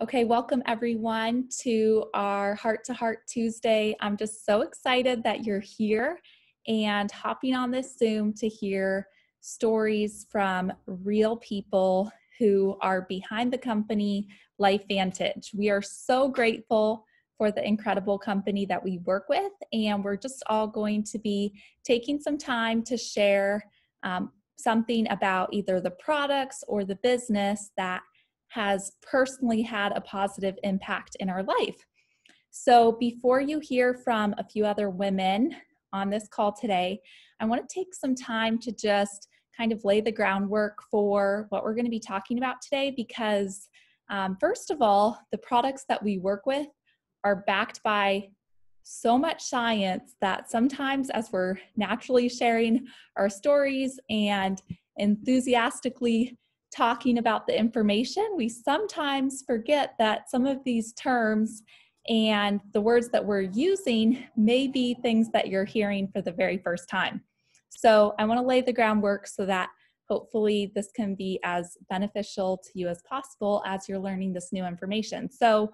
Okay, welcome everyone to our Heart to Heart Tuesday. I'm just so excited that you're here and hopping on this Zoom to hear stories from real people who are behind the company LifeVantage. We are so grateful for the incredible company that we work with, and we're just all going to be taking some time to share something about either the products or the business that has personally had a positive impact in our life. So before you hear from a few other women on this call today, I want to take some time to just kind of lay the groundwork for what we're going to be talking about today because first of all, the products that we work with are backed by so much science that sometimes as we're naturally sharing our stories and enthusiastically talking about the information, we sometimes forget that some of these terms and the words that we're using may be things that you're hearing for the very first time. So I want to lay the groundwork so that hopefully this can be as beneficial to you as possible as you're learning this new information. So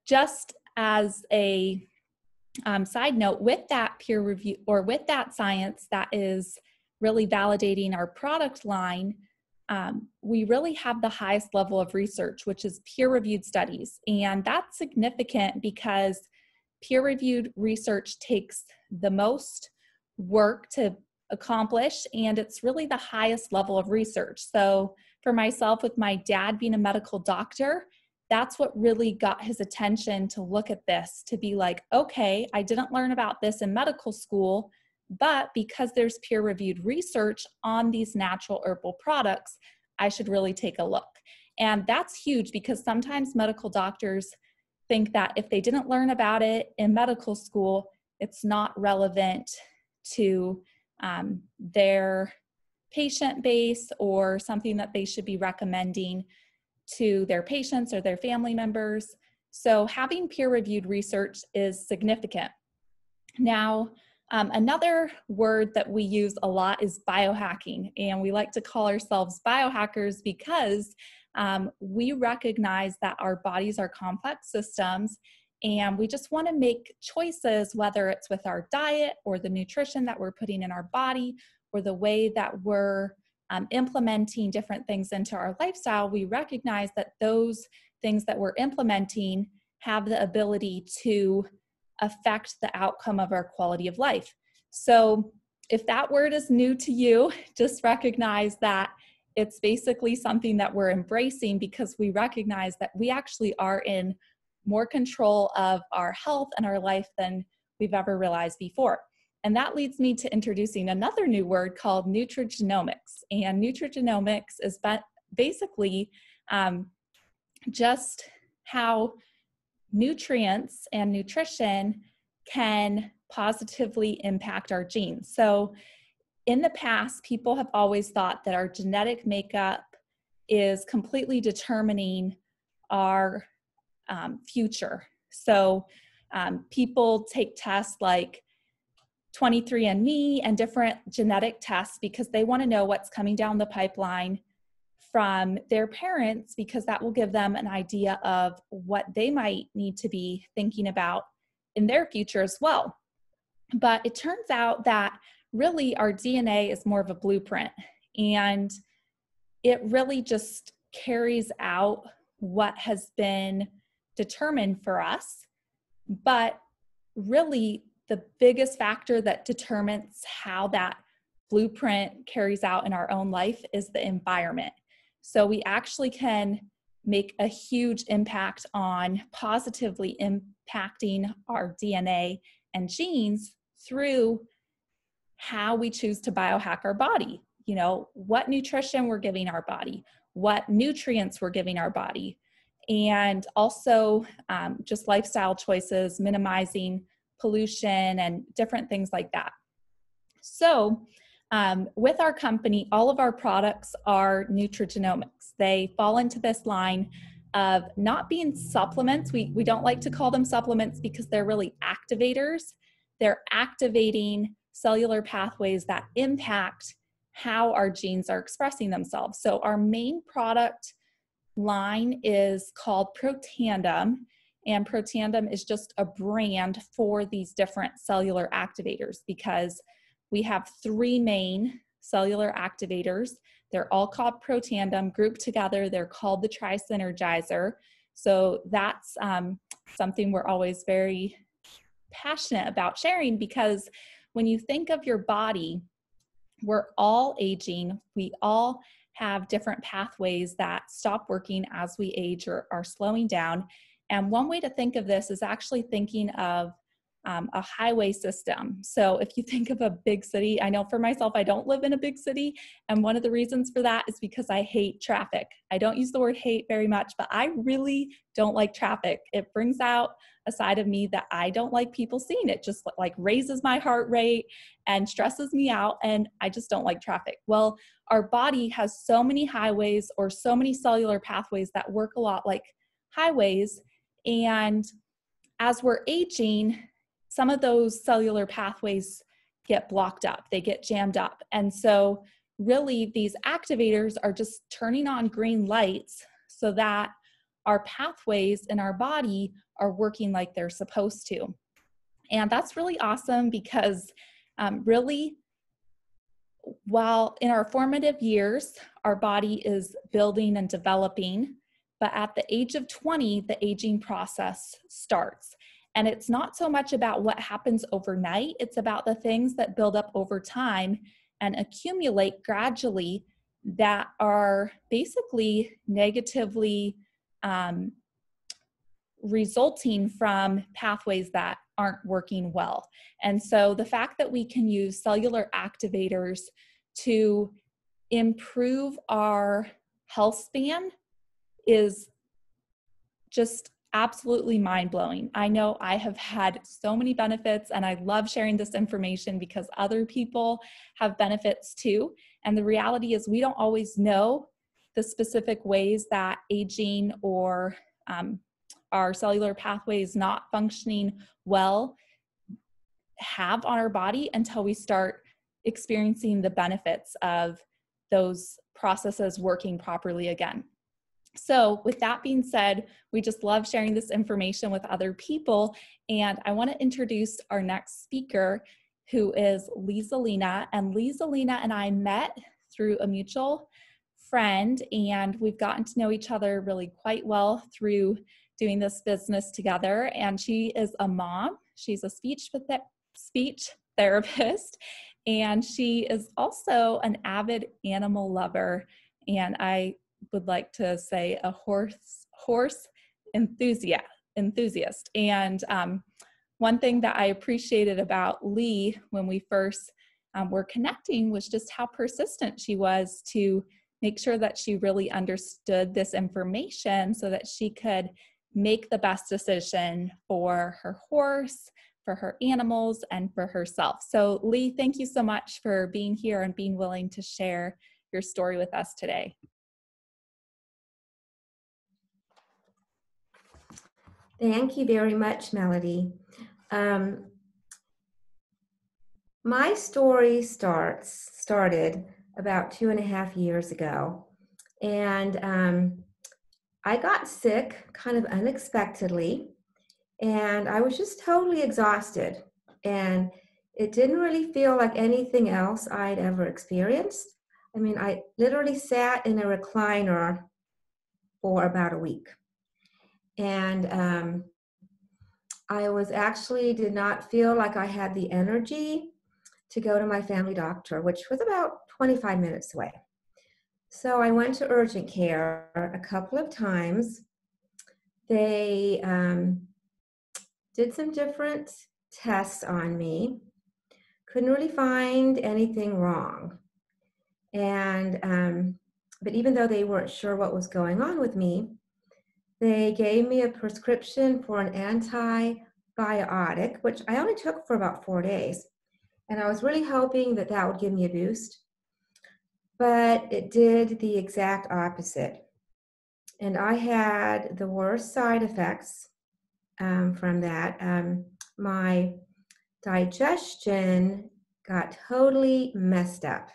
just as a side note, with that peer review or with that science that is really validating our product line, we really have the highest level of research, which is peer-reviewed studies. And that's significant because peer-reviewed research takes the most work to accomplish, and it's really the highest level of research. So for myself, with my dad being a medical doctor, that's what really got his attention to look at this, to be like, okay, I didn't learn about this in medical school, but because there's peer-reviewed research on these natural herbal products, I should really take a look. And that's huge because sometimes medical doctors think that if they didn't learn about it in medical school, it's not relevant to their patient base or something that they should be recommending to their patients or their family members. So having peer-reviewed research is significant. Now, another word that we use a lot is biohacking, and we like to call ourselves biohackers because we recognize that our bodies are complex systems, and we just want to make choices, whether it's with our diet or the nutrition that we're putting in our body or the way that we're implementing different things into our lifestyle. We recognize that those things that we're implementing have the ability to affect the outcome of our quality of life. So if that word is new to you, just recognize that it's basically something that we're embracing because we recognize that we actually are in more control of our health and our life than we've ever realized before. And that leads me to introducing another new word called nutrigenomics. And nutrigenomics is basically just how nutrients and nutrition can positively impact our genes. So in the past, people have always thought that our genetic makeup is completely determining our future. So people take tests like 23andMe and different genetic tests because they want to know what's coming down the pipeline from their parents, because that will give them an idea of what they might need to be thinking about in their future as well. But it turns out that really our DNA is more of a blueprint, and it really just carries out what has been determined for us. But really, the biggest factor that determines how that blueprint carries out in our own life is the environment. So we actually can make a huge impact on positively impacting our DNA and genes through how we choose to biohack our body. You know, what nutrition we're giving our body, what nutrients we're giving our body, and also just lifestyle choices, minimizing pollution and different things like that. So with our company, all of our products are nutrigenomics. They fall into this line of not being supplements. We don't like to call them supplements because they're really activators. They're activating cellular pathways that impact how our genes are expressing themselves. So our main product line is called Protandem, and Protandem is just a brand for these different cellular activators because we have three main cellular activators. They're all called Protandem. Grouped together, they're called the Tri-Synergizer. So that's something we're always very passionate about sharing, because when you think of your body, we're all aging. We all have different pathways that stop working as we age or are slowing down. And one way to think of this is actually thinking of a highway system. So if you think of a big city, I know for myself, I don't live in a big city. And one of the reasons for that is because I hate traffic. I don't use the word hate very much, but I really don't like traffic. It brings out a side of me that I don't like people seeing. It just like raises my heart rate and stresses me out. And I just don't like traffic. Well, our body has so many highways or so many cellular pathways that work a lot like highways. And as we're aging, some of those cellular pathways get blocked up, they get jammed up. And so really these activators are just turning on green lights so that our pathways in our body are working like they're supposed to. And that's really awesome because really, while in our formative years, our body is building and developing, but at the age of 20, the aging process starts. And it's not so much about what happens overnight, it's about the things that build up over time and accumulate gradually that are basically negatively resulting from pathways that aren't working well. And so the fact that we can use cellular activators to improve our health span is just absolutely mind-blowing. I know I have had so many benefits, and I love sharing this information because other people have benefits too. And the reality is we don't always know the specific ways that aging or our cellular pathways not functioning well have on our body until we start experiencing the benefits of those processes working properly again. So with that being said, we just love sharing this information with other people. And I want to introduce our next speaker, who is Zelina. And Zelina and I met through a mutual friend, and we've gotten to know each other really quite well through doing this business together. And she is a mom. She's a speech therapist, and she is also an avid animal lover. And I would like to say a horse enthusiast. And one thing that I appreciated about Lee when we first were connecting was just how persistent she was to make sure that she really understood this information so that she could make the best decision for her horse, for her animals, and for herself. So Lee, thank you so much for being here and being willing to share your story with us today. Thank you very much, Melody. My story started about 2.5 years ago, and I got sick kind of unexpectedly, and I was just totally exhausted, and it didn't really feel like anything else I'd ever experienced. I mean, I literally sat in a recliner for about a week. And I did not feel like I had the energy to go to my family doctor, which was about 25 minutes away. So I went to urgent care a couple of times. They did some different tests on me, couldn't really find anything wrong. And but even though they weren't sure what was going on with me, they gave me a prescription for an antibiotic, which I only took for about 4 days. And I was really hoping that that would give me a boost. But it did the exact opposite. And I had the worst side effects from that. My digestion got totally messed up.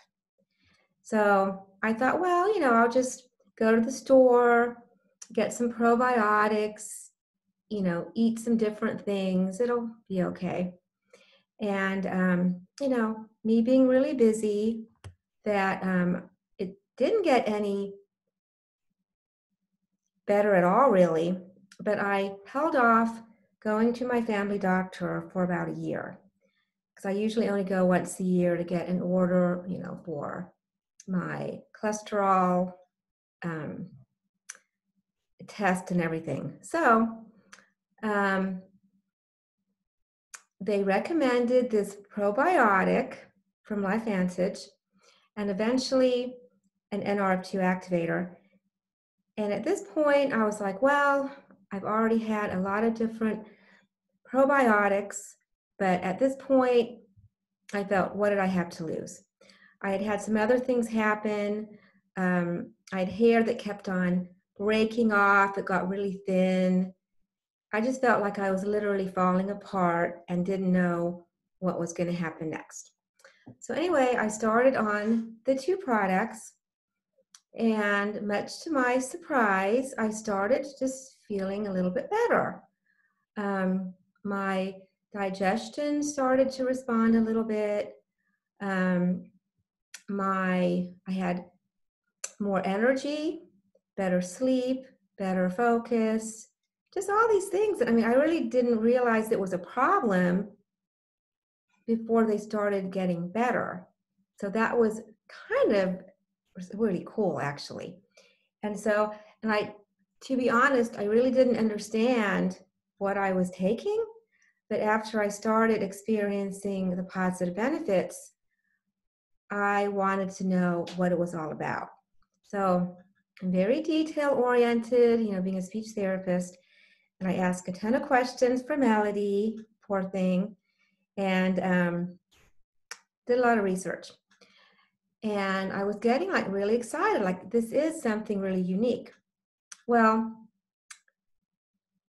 So I thought, well, I'll just go to the store, get some probiotics, you know, eat some different things. It'll be okay. And, you know, me being really busy, that it didn't get any better at all, really. But I held off going to my family doctor for about a year because I usually only go once a year to get an order, you know, for my cholesterol um, test and everything. So um, they recommended this probiotic from LifeVantage and eventually an NRF2 activator. And at this point, I was like, well, I've already had a lot of different probiotics, but at this point, I felt, what did I have to lose? I had had some other things happen. I had hair that kept on breaking off. It got really thin. I just felt like I was literally falling apart and didn't know what was going to happen next. So anyway, I started on the two products, and much to my surprise, I started just feeling a little bit better. My digestion started to respond a little bit. I had more energy, better sleep, better focus, just all these things. And I mean, I really didn't realize it was a problem before they started getting better. So that was kind of really cool, actually. And so, to be honest, I really didn't understand what I was taking. But after I started experiencing the positive benefits, I wanted to know what it was all about. So I'm very detail oriented, you know, being a speech therapist. And I ask a ton of questions for Melody, poor thing, and did a lot of research. And I was getting like really excited, like this is something really unique. Well,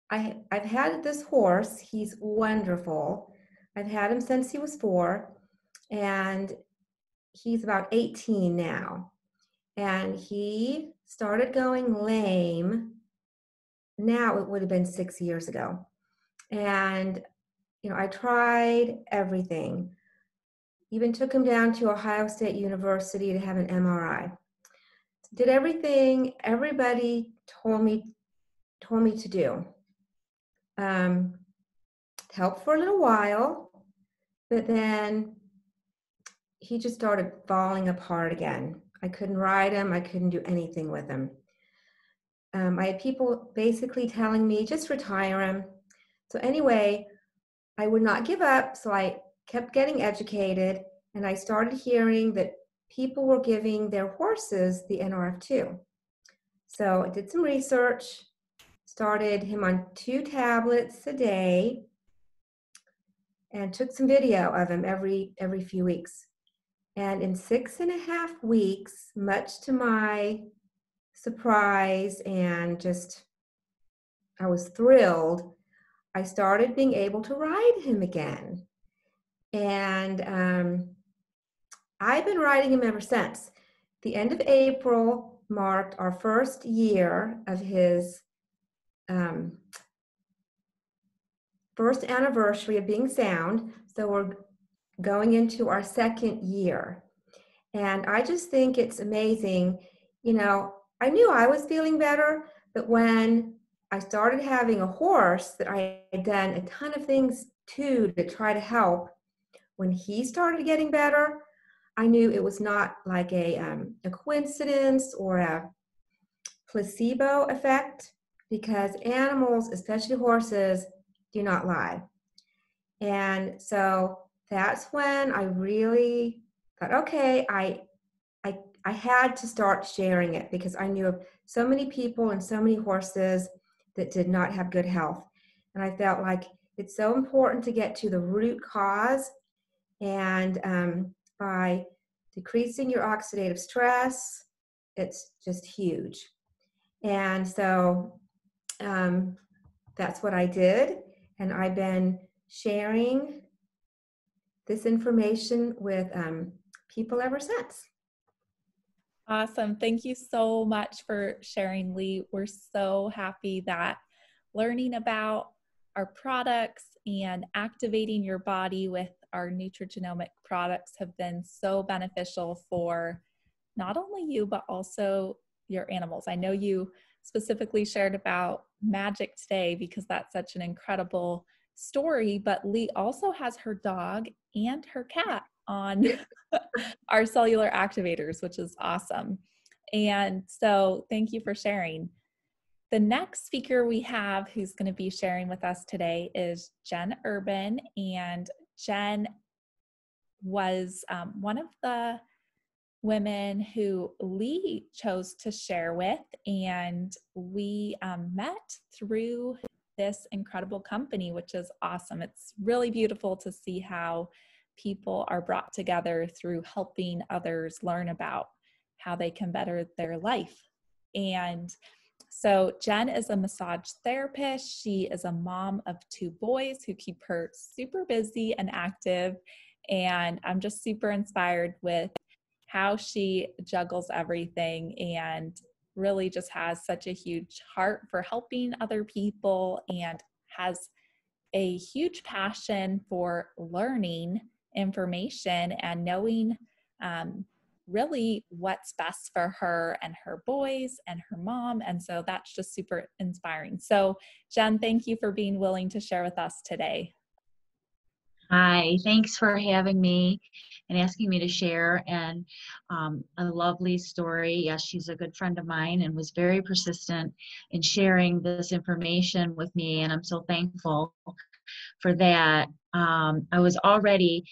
I've had this horse. He's wonderful. I've had him since he was 4, and he's about 18 now. And he started going lame. Now it would have been 6 years ago. And, you know, I tried everything. Even took him down to Ohio State University to have an MRI. Did everything everybody told me to do. Helped for a little while, but then he just started falling apart again. I couldn't ride him. I couldn't do anything with him. I had people basically telling me, just retire him. So anyway, I would not give up. So I kept getting educated, and I started hearing that people were giving their horses the NRF2. So I did some research, started him on 2 tablets a day, and took some video of him every few weeks. And in 6.5 weeks, much to my surprise and just, I was thrilled, I started being able to ride him again. And I've been riding him ever since. The end of April marked our first year of his first anniversary of being sound. So we're going into our 2nd year. And I just think it's amazing. You know, I knew I was feeling better, but when I started having a horse that I had done a ton of things to try to help, when he started getting better, I knew it was not like a coincidence or a placebo effect, because animals, especially horses, do not lie. And so that's when I really thought, okay, I had to start sharing it, because I knew of so many people and so many horses that did not have good health. And I felt like it's so important to get to the root cause. And by decreasing your oxidative stress, it's just huge. And so that's what I did. And I've been sharing this information with people ever since. Awesome. Thank you so much for sharing, Lee. We're so happy that learning about our products and activating your body with our nutrigenomic products have been so beneficial for not only you, but also your animals. I know you specifically shared about Magic today because that's such an incredible story, but Lee also has her dog and her cat on our cellular activators, which is awesome. And so thank you for sharing. The next speaker we have who's going to be sharing with us today is Jen Urban. And Jen was one of the women who Lee chose to share with. And we met through this incredible company, which is awesome. It's really beautiful to see how people are brought together through helping others learn about how they can better their life. And so Jen is a massage therapist. She is a mom of 2 boys who keep her super busy and active. And I'm just super inspired with how she juggles everything and really just has such a huge heart for helping other people and has a huge passion for learning information and knowing really what's best for her and her boys and her mom. And so that's just super inspiring. So Jen, thank you for being willing to share with us today. Hi, thanks for having me and asking me to share. And a lovely story. Yes, she's a good friend of mine and was very persistent in sharing this information with me. And I'm so thankful for that. I was already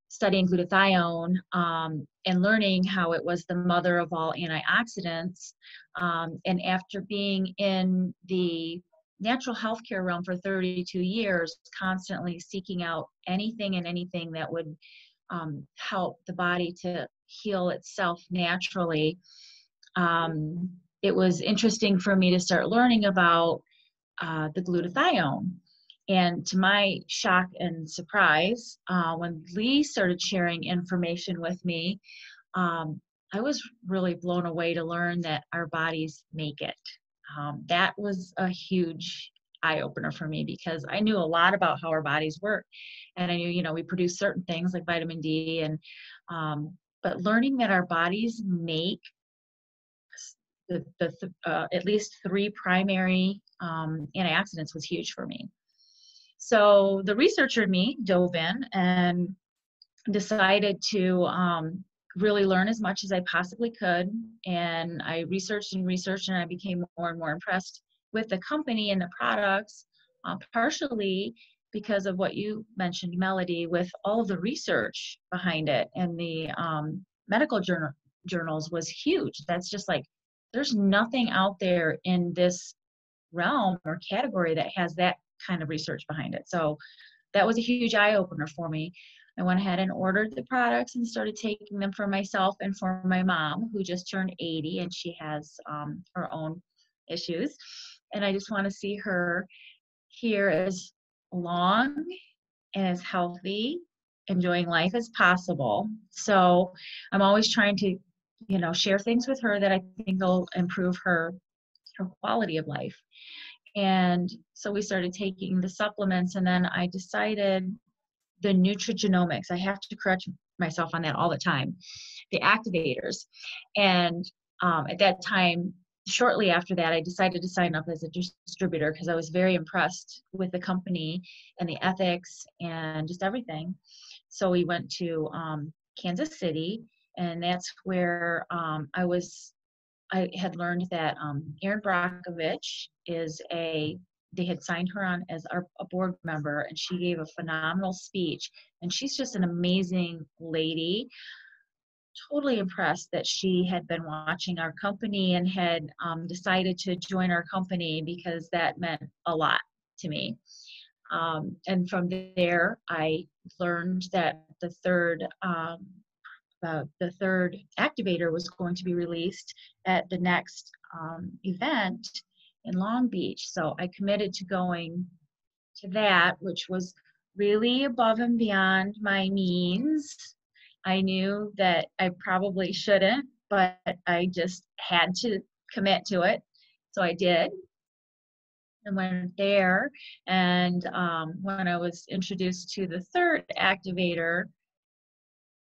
studying glutathione and learning how it was the mother of all antioxidants. And after being in the natural healthcare realm for 32 years, constantly seeking out anything and anything that would help the body to heal itself naturally, it was interesting for me to start learning about the glutathione. And to my shock and surprise, when Lee started sharing information with me, I was really blown away to learn that our bodies make it. That was a huge eye opener for me because I knew a lot about how our bodies work, and I knew, we produce certain things like vitamin D, and but learning that our bodies make at least 3 primary antioxidants was huge for me. So the researcher in me dove in and decided to really learn as much as I possibly could. And I researched and researched, and I became more and more impressed with the company and the products, partially because of what you mentioned, Melody, with all of the research behind it. And the medical journals was huge. That's just like, there's nothing out there in this realm or category that has that kind of research behind it. So that was a huge eye opener for me. I went ahead and ordered the products and started taking them for myself and for my mom, who just turned 80, and she has her own issues. And I just want to see her here as long and as healthy, enjoying life as possible. So I'm always trying to, share things with her that I think will improve her quality of life. And so we started taking the supplements, and then I decided the nutrigenomics. I have to correct myself on that all the time. The activators. And at that time, shortly after that, I decided to sign up as a distributor because I was very impressed with the company and the ethics and just everything. So we went to Kansas City, and that's where I had learned that Erin Brockovich they had signed her on as a board member, and she gave a phenomenal speech. And she's just an amazing lady. Totally impressed that she had been watching our company and had decided to join our company because that meant a lot to me. And from there, I learned that the third activator was going to be released at the next event in Long Beach. So I committed to going to that, which was really above and beyond my means. I knew that I probably shouldn't, but I just had to commit to it. So I did and went there. And when I was introduced to the third activator,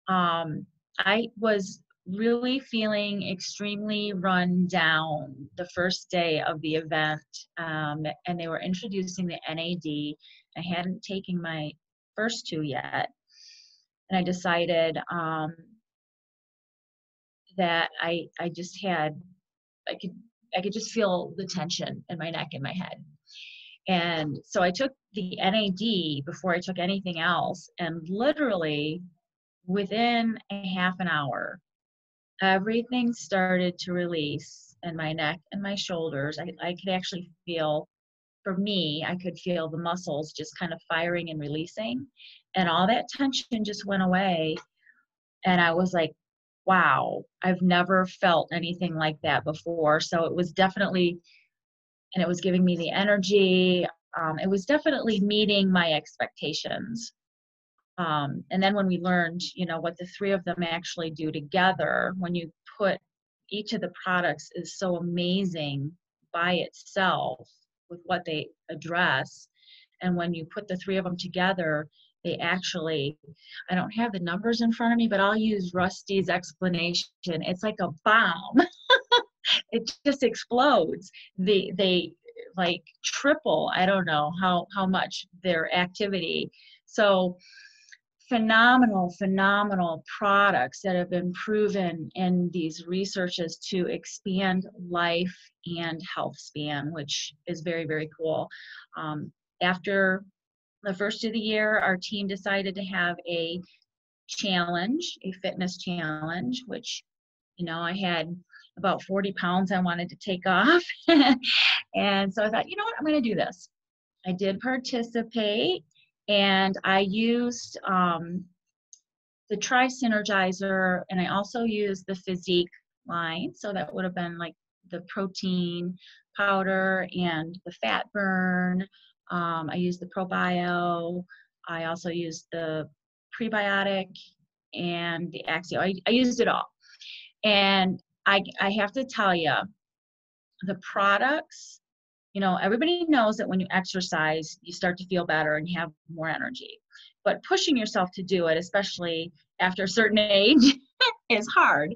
I was really feeling extremely run down the first day of the event. And they were introducing the NAD. I hadn't taken my first two yet. And I decided that I just had, I could just feel the tension in my neck and my head. And so I took the NAD before I took anything else, and literally within a half an hour, everything started to release in my neck and my shoulders. I could actually feel, for me, I could feel the muscles just kind of firing and releasing, and all that tension just went away. And I was like, wow, I've never felt anything like that before. So it was definitely, and it was giving me the energy. It was definitely meeting my expectations. And then when we learned, you know, what the three of them actually do together, when you put each of the products is so amazing by itself with what they address. And when you put the three of them together, they actually, I don't have the numbers in front of me, but I'll use Rusty's explanation. It's like a bomb. It just explodes. They like triple, I don't know how much their activity. So phenomenal products that have been proven in these researches to expand life and health span, which is very, very cool. After the first of the year, our team decided to have a challenge, a fitness challenge, which, you know, I had about 40 pounds I wanted to take off. And so I thought, you know what, I'm going to do this. I did participate, and I used the Tri-Synergizer, and I also used the Physique line. So that would have been like the protein powder and the fat burn. I used the ProBio. I also used the prebiotic and the Axio. I used it all. And I have to tell you, the products, you know, everybody knows that when you exercise, you start to feel better and you have more energy. But pushing yourself to do it, especially after a certain age, is hard.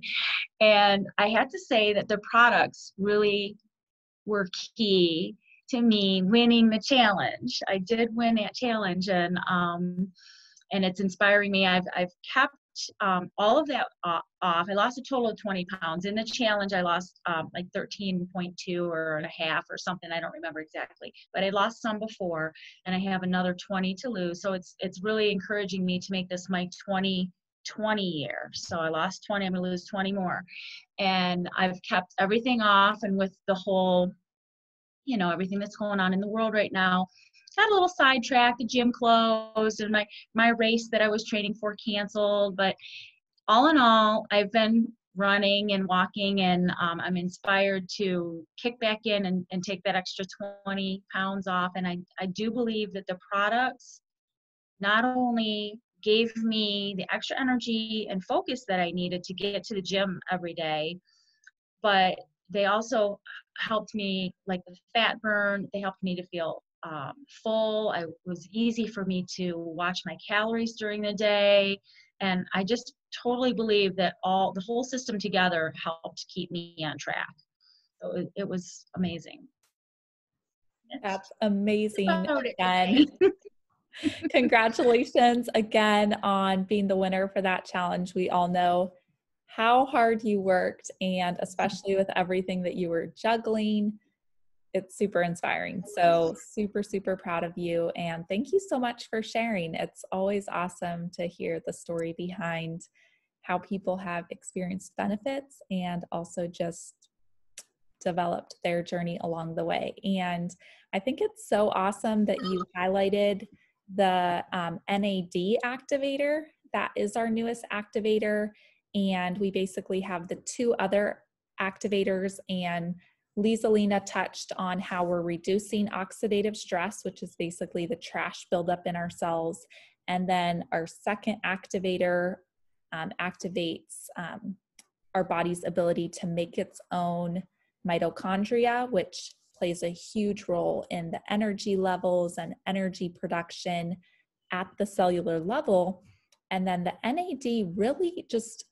And I had to say that the products really were key to me winning the challenge. I did win that challenge, and it's inspiring me. I've kept all of that off. I lost a total of 20 pounds. In the challenge, I lost like 13.2 or a half or something. I don't remember exactly, but I lost some before, and I have another 20 to lose. So it's really encouraging me to make this my 2020 year. So I lost 20, I'm gonna lose 20 more. And I've kept everything off, and with the whole, you know, everything that's going on in the world right now, got a little sidetracked. The gym closed, and my race that I was training for canceled. But all in all, I've been running and walking, and I'm inspired to kick back in and take that extra 20 pounds off. And I do believe that the products not only gave me the extra energy and focus that I needed to get to the gym every day, but they also helped me, like the fat burn, they helped me to feel full. It was easy for me to watch my calories during the day. And I just totally believe that the whole system together helped keep me on track. So it was amazing. That's amazing. Again. Congratulations again on being the winner for that challenge. We all know how hard you worked, and especially with everything that you were juggling, it's super inspiring. So super proud of you, and thank you so much for sharing. It's always awesome to hear the story behind how people have experienced benefits and also just developed their journey along the way. And I think it's so awesome that you highlighted the NAD activator. That is our newest activator, and we basically have the two other activators, and Zelina touched on how we're reducing oxidative stress, which is basically the trash buildup in our cells. And then our second activator activates our body's ability to make its own mitochondria, which plays a huge role in the energy levels and energy production at the cellular level. And then the NAD really just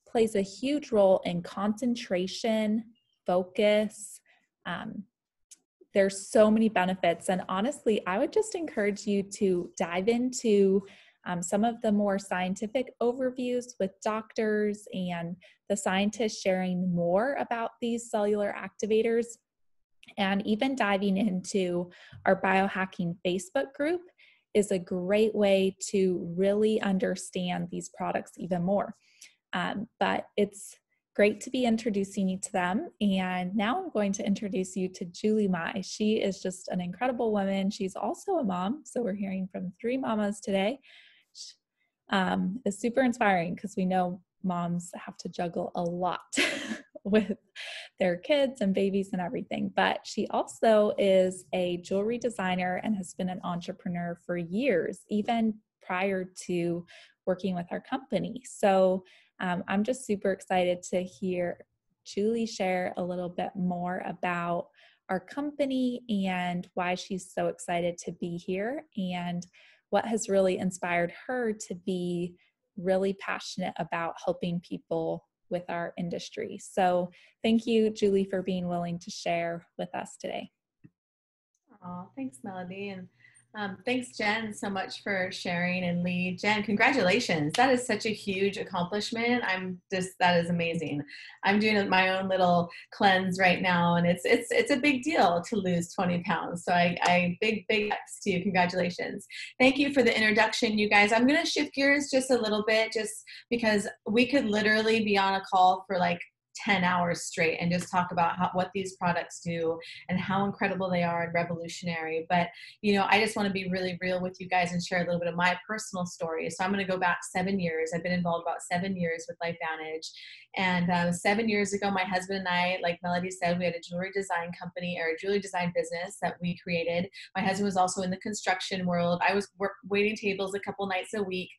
plays a huge role in concentration, focus. There's so many benefits. And honestly, I would just encourage you to dive into some of the more scientific overviews with doctors and the scientists sharing more about these cellular activators, and even diving into our biohacking Facebook group is a great way to really understand these products even more. But it's great to be introducing you to them. And now I'm going to introduce you to Julie Mai. She is just an incredible woman. She's also a mom. So we're hearing from 3 mamas today. It's super inspiring because we know moms have to juggle a lot with their kids and babies and everything. But she also is a jewelry designer and has been an entrepreneur for years, even prior to working with our company. So I'm just super excited to hear Julie share a little bit more about our company and why she's so excited to be here and what has really inspired her to be really passionate about helping people with our industry. So thank you, Julie, for being willing to share with us today. Oh, thanks, Melody. And thanks, Jen, so much for sharing. And Lee, Jen, congratulations. That is such a huge accomplishment. That is amazing. I'm doing my own little cleanse right now, and it's a big deal to lose 20 pounds. So big ups to you. Congratulations. Thank you for the introduction, you guys. I'm going to shift gears just a little bit, just because we could literally be on a call for like 10 hours straight and just talk about what these products do and how incredible they are and revolutionary. But, I just want to be really real with you guys and share a little bit of my personal story. So I'm going to go back 7 years. I've bbeen involved about 7 years with LifeVantage. And 7 years ago, my husband and I, like Melody said, we had a jewelry design company or a jewelry design business that we created. My husband was also in the construction world. I was waiting tables a couple nights a week,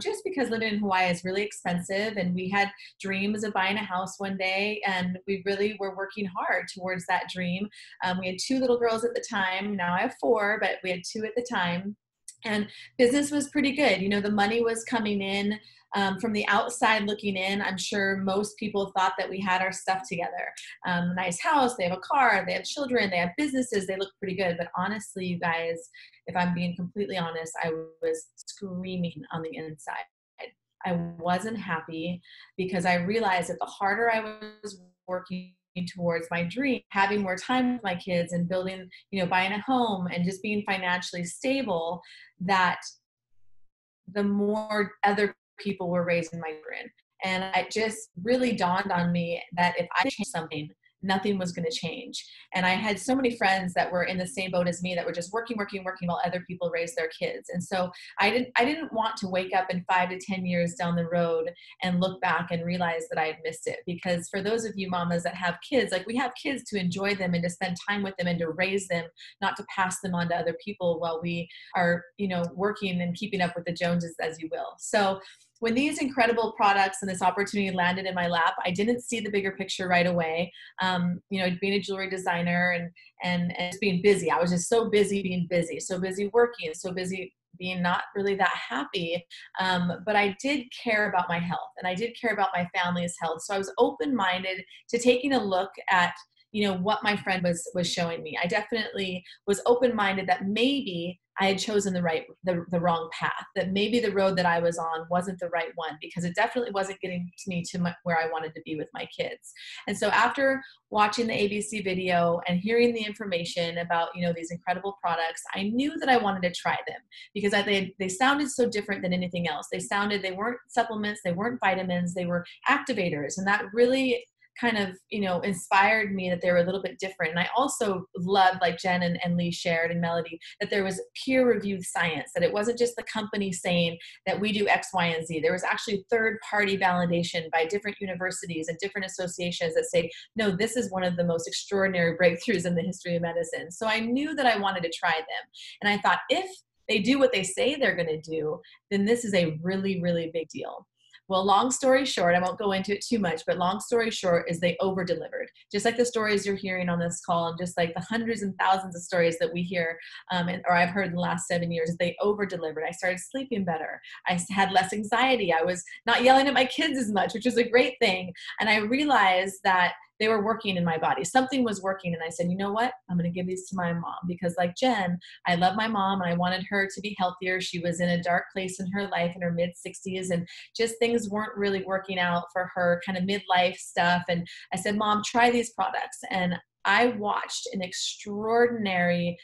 just because living in Hawaii is really expensive. And we had dreams of buying a house one day, and we really were working hard towards that dream. We had 2 little girls at the time. Now I have 4, but we had 2 at the time. And business was pretty good. The money was coming in. From the outside looking in, I'm sure most people thought that we had our stuff together. Nice house, they have a car, they have children, they have businesses, they look pretty good. But honestly, you guys, if I'm being completely honest, I was screaming on the inside. I wasn't happy because I realized that the harder I was working towards my dream, having more time with my kids and building, buying a home and just being financially stable, that the more other people were raising my children. And it just really dawned on me that if I changed something, nothing was going to change. And I had so many friends that were in the same boat as me that were just working while other people raised their kids. And so I didn't want to wake up in 5 to 10 years down the road and look back and realize that I had missed it. Because for those of you mamas that have kids, like we have kids to enjoy them and to spend time with them and to raise them, not to pass them on to other people while we are, working and keeping up with the Joneses, as you will. So when these incredible products and this opportunity landed in my lap, I didn't see the bigger picture right away. Being a jewelry designer and just being busy. I was just so busy being busy, so busy working, so busy being not really that happy. But I did care about my health and I did care about my family's health. So I was open-minded to taking a look at what my friend was showing me. I definitely was open-minded that maybe I had chosen the wrong path, that maybe the road that I was on wasn't the right one, because it definitely wasn't getting me to where I wanted to be with my kids. And so after watching the ABC video and hearing the information about, these incredible products, I knew that I wanted to try them because they sounded so different than anything else. They weren't supplements, they weren't vitamins, they were activators. And that really kind of, inspired me that they were a little bit different. And I also loved, like Jen and Lee shared and Melody, that there was peer-reviewed science, that it wasn't just the company saying that we do X, Y, and Z. There was actually third-party validation by different universities and different associations that say, no, this is one of the most extraordinary breakthroughs in the history of medicine. So I knew that I wanted to try them. And I thought, if they do what they say they're going to do, then this is a really, really big deal. Well, long story short, I won't go into it too much, but long story short is they over delivered. Just like the stories you're hearing on this call, and just like the hundreds and thousands of stories that we hear, or I've heard in the last 7 years, they over delivered. I started sleeping better. I had less anxiety. I was not yelling at my kids as much, which was a great thing. And I realized that they were working in my body. Something was working. And I said, you know what? I'm going to give these to my mom, because like Jen, I love my mom and I wanted her to be healthier. She was in a dark place in her life in her mid 60s, and just things weren't really working out for her, kind of midlife stuff. And I said, Mom, try these products. And I watched an extraordinary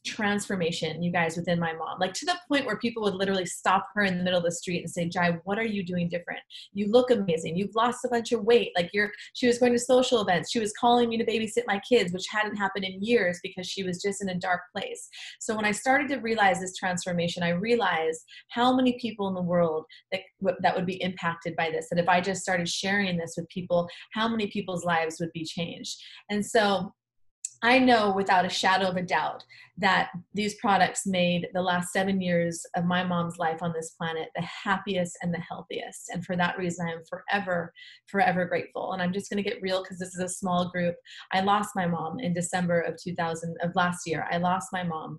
transformation, you guys, within my mom, like to the point where people would literally stop her in the middle of the street and say, Jai, what are you doing different? You look amazing. You've lost a bunch of weight. Like she was going to social events. She was calling me to babysit my kids, which hadn't happened in years because she was just in a dark place. So when I started to realize this transformation, I realized how many people in the world that would be impacted by this, that if I just started sharing this with people, how many people's lives would be changed. And so I know without a shadow of a doubt that these products made the last 7 years of my mom's life on this planet the happiest and the healthiest. And for that reason, I am forever, forever grateful. And I'm just going to get real because this is a small group. I lost my mom in December of last year. I lost my mom.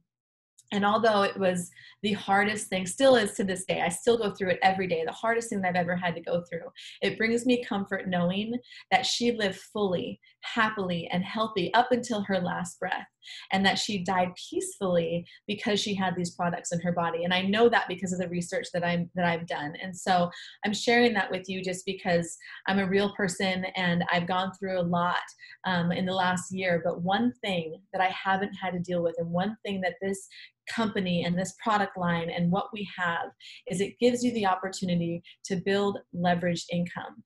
And although it was the hardest thing, still is to this day, I still go through it every day, the hardest thing that I've ever had to go through, it brings me comfort knowing that she lived fully, happily, and healthy up until her last breath, and that she died peacefully because she had these products in her body. And I know that because of the research that I've done. And so I'm sharing that with you just because I'm a real person and I've gone through a lot in the last year. But one thing that I haven't had to deal with, and one thing that this company and this product line and what we have, is it gives you the opportunity to build leveraged income.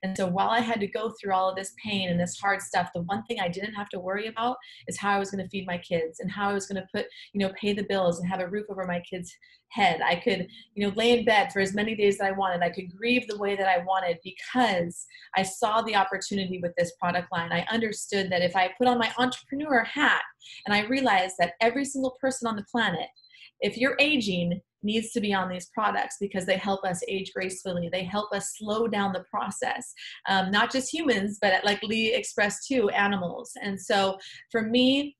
And so while I had to go through all of this pain and this hard stuff, the one thing I didn't have to worry about is how I was going to feed my kids and how I was going to pay the bills and have a roof over my kids' head. I could, lay in bed for as many days that I wanted. I could grieve the way that I wanted because I saw the opportunity with this product line. I understood that if I put on my entrepreneur hat and I realized that every single person on the planet, if you're aging, needs to be on these products because they help us age gracefully. They help us slow down the process, not just humans, but like Lee expressed too, animals. And so for me,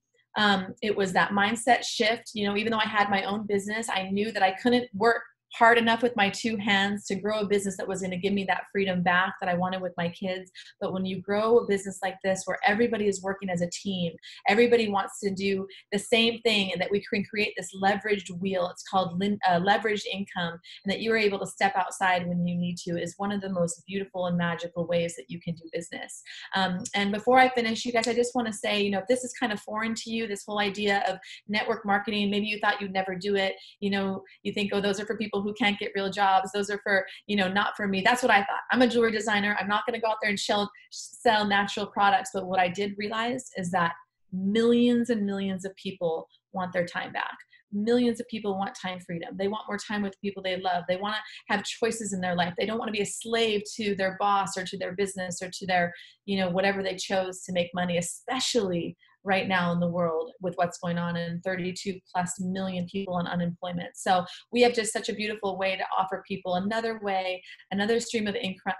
it was that mindset shift. Even though I had my own business, I knew that I couldn't work hard enough with my two hands to grow a business that was going to give me that freedom back that I wanted with my kids. But when you grow a business like this, where everybody is working as a team, everybody wants to do the same thing, and that we can create this leveraged wheel, it's called leveraged income, and that you're able to step outside when you need to, is one of the most beautiful and magical ways that you can do business. And before I finish, you guys, I just want to say, if this is kind of foreign to you, this whole idea of network marketing, maybe you thought you'd never do it, you think, oh, those are for people who can't get real jobs. Those are for, not for me. That's what I thought. I'm a jewelry designer. I'm not going to go out there and sell natural products. But what I did realize is that millions and millions of people want their time back. Millions of people want time freedom. They want more time with the people they love. They want to have choices in their life. They don't want to be a slave to their boss or to their business or to their, whatever they chose to make money, especially right now in the world with what's going on and 32 plus million people on unemployment. So we have just such a beautiful way to offer people another way, another stream of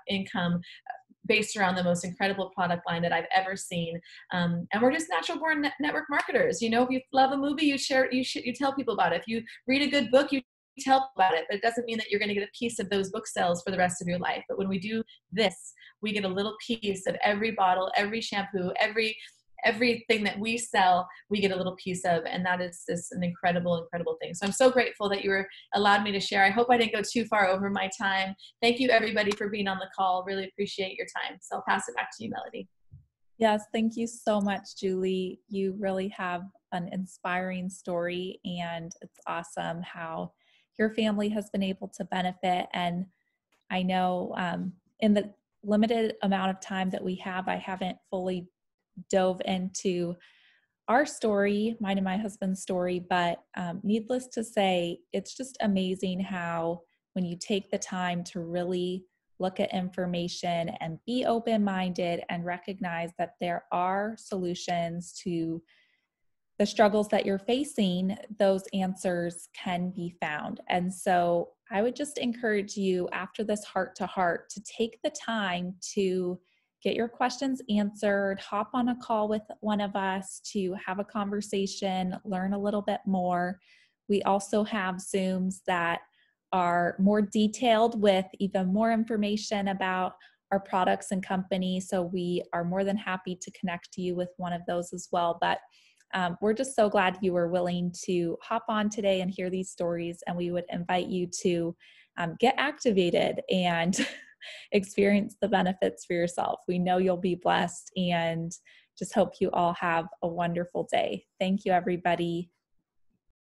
income based around the most incredible product line that I've ever seen. And we're just natural born network marketers. If you love a movie, you tell people about it. If you read a good book, you tell about it, but it doesn't mean that you're going to get a piece of those book sales for the rest of your life. But when we do this, we get a little piece of every bottle, every shampoo, everything that we sell, we get a little piece of, and that is just an incredible, incredible thing. So I'm so grateful that you allowed me to share. I hope I didn't go too far over my time. Thank you everybody for being on the call. Really appreciate your time. So I'll pass it back to you, Melody. Yes, thank you so much, Julie. You really have an inspiring story, and it's awesome how your family has been able to benefit. And I know in the limited amount of time that we have, I haven't fully dove into our story, mine and my husband's story, but needless to say, it's just amazing how when you take the time to really look at information and be open-minded and recognize that there are solutions to the struggles that you're facing, those answers can be found. And so I would just encourage you after this heart to heart to take the time to get your questions answered, hop on a call with one of us to have a conversation, learn a little bit more. We also have Zooms that are more detailed with even more information about our products and company. So we are more than happy to connect you with one of those as well. But we're just so glad you were willing to hop on today and hear these stories. And we would invite you to get activated and experience the benefits for yourself. We know you'll be blessed, and just hope you all have a wonderful day. Thank you, everybody.